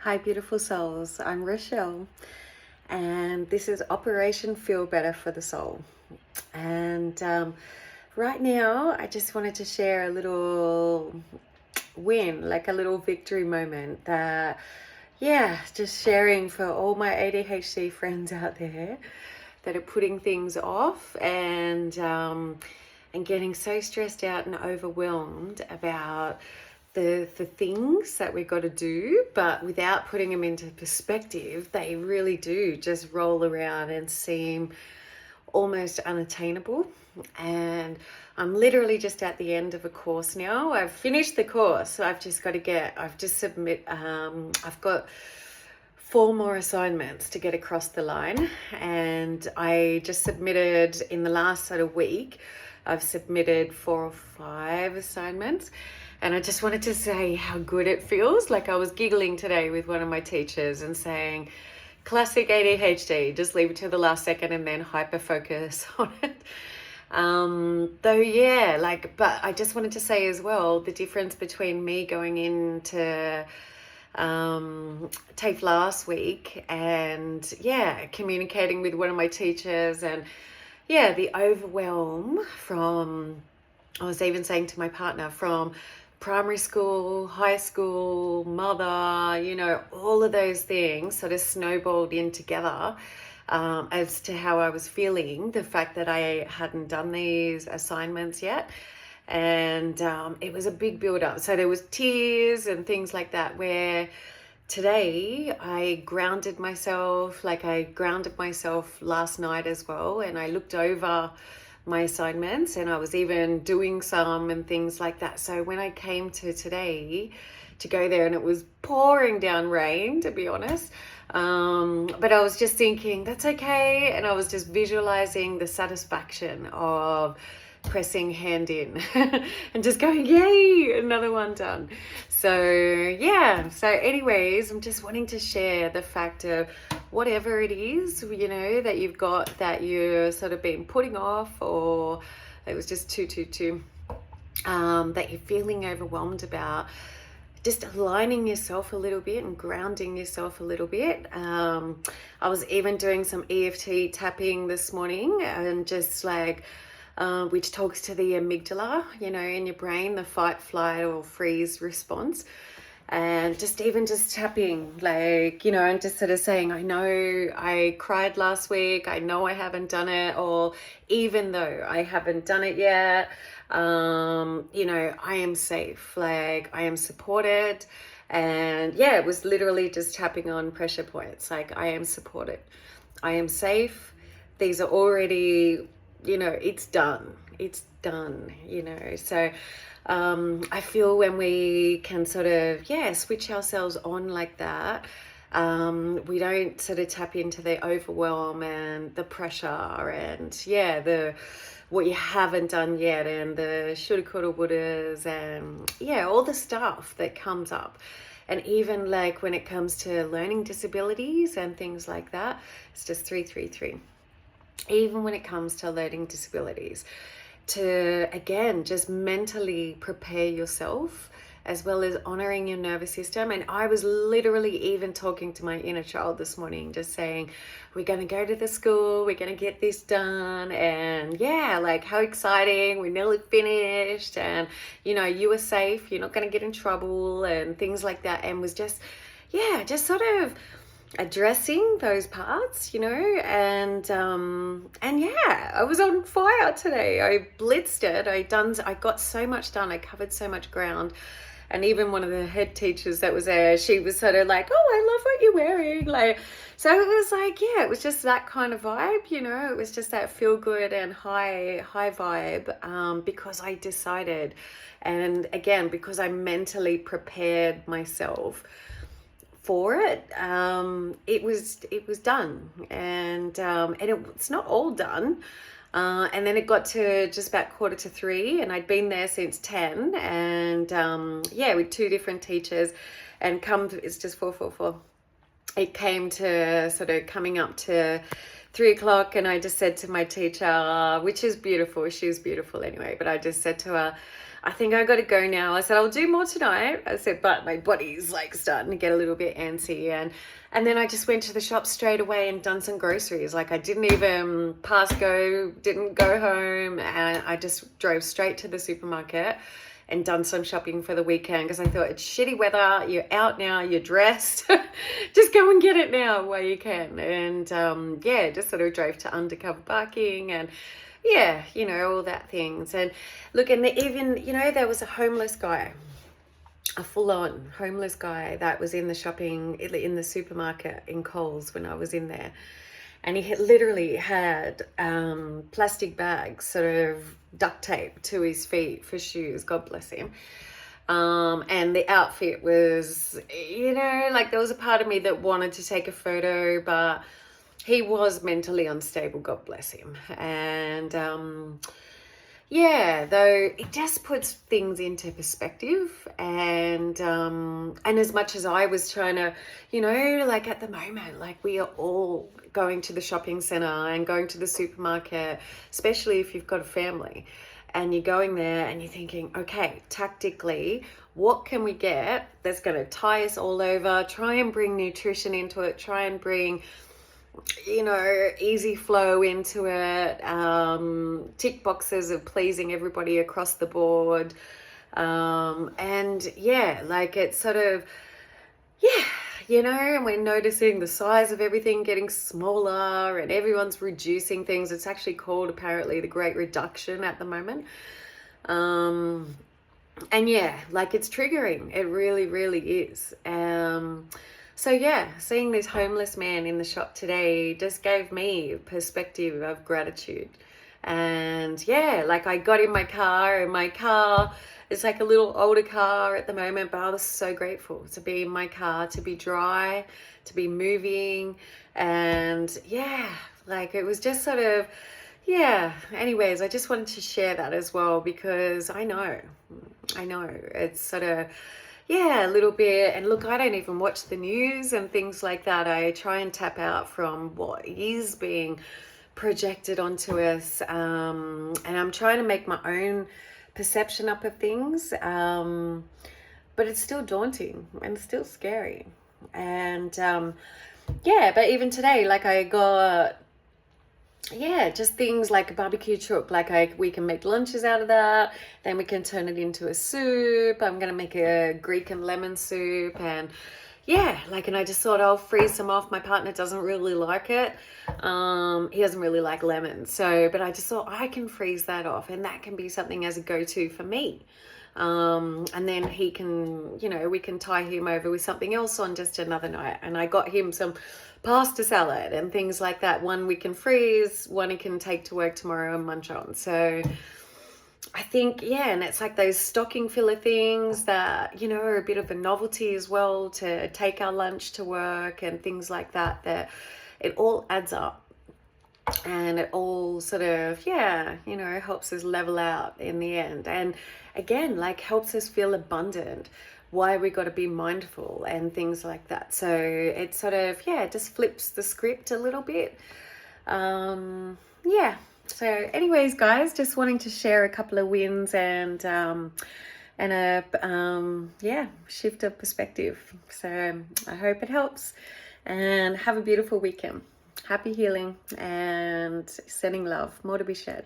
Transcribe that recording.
Hi, beautiful souls. I'm Rochelle, and this is Operation Feel Better for the Soul. And right now, I just wanted to share a little win, like a little victory moment that, just sharing for all my ADHD friends out there that are putting things off and getting so stressed out and overwhelmed about the things that we got to do, but without putting them into perspective, they really do just roll around and seem almost unattainable. And I'm literally just at the end of a course now. I've finished the course, so I've got 4 more assignments to get across the line, and I just submitted in the last sort of week. I've submitted 4 or 5 assignments, and I just wanted to say how good it feels. Like, I was giggling today with one of my teachers and saying, classic ADHD, just leave it to the last second and then hyper focus on it. But I just wanted to say as well, the difference between me going into TAFE last week and communicating with one of my teachers, and the overwhelm from, I was even saying to my partner, from primary school, high school, mother, all of those things sort of snowballed in together as to how I was feeling, the fact that I hadn't done these assignments yet. And it was a big build up. So there was tears and things like that, where today I grounded myself last night as well. And I looked over my assignments, and I was even doing some and things like that. So when I came to today to go there, and it was pouring down rain, to be honest, but I was just thinking, that's okay. And I was just visualizing the satisfaction of pressing hand in and just going, yay, another one done. So anyways, I'm just wanting to share the fact of whatever it is, that you've got, that you're sort of been putting off, or it was just too that you're feeling overwhelmed about, just aligning yourself a little bit and grounding yourself a little bit. I was even doing some EFT tapping this morning, and just like which talks to the amygdala, in your brain, the fight, flight, or freeze response. And just tapping, and just sort of saying, I know I cried last week, I know I haven't done it, or even though I haven't done it yet, I am safe, I am supported. And it was literally just tapping on pressure points, like, I am supported, I am safe, these are already, it's done, so I feel when we can sort of switch ourselves on like that, we don't sort of tap into the overwhelm and the pressure and the what you haven't done yet, and the shoulda, coulda, wouldas, and all the stuff that comes up. And even like when it comes to learning disabilities and things like that, it's just 333. Even when it comes to learning disabilities, to again just mentally prepare yourself, as well as honoring your nervous system. And I was literally even talking to my inner child this morning, just saying, we're going to go to the school, we're going to get this done, and how exciting, we're nearly finished, and you are safe, you're not going to get in trouble, and things like that. And was just sort of addressing those parts, and I was on fire today. I blitzed it. I got so much done. I covered so much ground. And even one of the head teachers that was there, she was sort of like, oh, I love what you're wearing. So it was it was just that kind of vibe, it was just that feel good and high vibe, because I decided, and again, because I mentally prepared myself for it, it was done, and it's not all done. And then it got to just about 2:45, and I'd been there since 10, and with 2 different teachers, and it's just 4:44. It came to sort of coming up to 3:00, and I just said to my teacher, which is beautiful, she was beautiful anyway, but I just said to her, I think I got to go now. I said, I'll do more tonight. I said, but my body's like starting to get a little bit antsy. And then I just went to the shop straight away and done some groceries. Like I didn't even didn't go home. And I just drove straight to the supermarket and done some shopping for the weekend because I thought it's shitty weather. You're out now, you're dressed. Just go and get it now while you can. And yeah, just sort of drove to undercover parking and yeah, you know, all that things. And look, and even, you know, there was a homeless guy, a full-on homeless guy that was in the supermarket in Coles when I was in there. And he literally had plastic bags sort of duct tape to his feet for shoes, God bless him. And the outfit was, you know, like there was a part of me that wanted to take a photo, but he was mentally unstable, God bless him. And yeah, though it just puts things into perspective. And as much as I was trying to, you know, like at the moment, like we are all going to the shopping center and going to the supermarket, especially if you've got a family and you're going there and you're thinking, okay, tactically, what can we get that's going to tie us all over? Try and bring nutrition into it. Try and bring, you know, easy flow into it, tick boxes of pleasing everybody across the board. And yeah, like it's sort of, yeah, you know, and we're noticing the size of everything getting smaller and everyone's reducing things. It's actually called apparently the Great Reduction at the moment. And yeah, like it's triggering. It really, really is. So yeah, seeing this homeless man in the shop today just gave me a perspective of gratitude. And yeah, like I got in my car and my car is like a little older car at the moment, but I was so grateful to be in my car, to be dry, to be moving. And yeah, like it was just sort of, yeah, anyways, I just wanted to share that as well because I know it's sort of, yeah, a little bit. And look, I don't even watch the news and things like that. I try and tap out from what is being projected onto us. And I'm trying to make my own perception up of things. But it's still daunting and still scary. And yeah, but even today, like I got, yeah, just things like a barbecue chook, like we can make lunches out of that, then we can turn it into a soup. I'm gonna make a Greek and lemon soup, and yeah, like, and I just thought I'll freeze some off. My partner doesn't really like it. He doesn't really like lemon, so, but I just thought I can freeze that off and that can be something as a go-to for me. And then he can, you know, we can tie him over with something else on just another night. And I got him some pasta salad and things like that. One we can freeze, one he can take to work tomorrow and munch on. So I think, yeah, and it's like those stocking filler things that, you know, are a bit of a novelty as well to take our lunch to work and things like that, that it all adds up. And it all sort of, yeah, you know, helps us level out in the end. And again, like helps us feel abundant, why we got to be mindful and things like that. So it sort of, yeah, just flips the script a little bit. Yeah. So anyways, guys, just wanting to share a couple of wins and a, yeah, shift of perspective. So I hope it helps and have a beautiful weekend. Happy healing and sending love. More to be shared.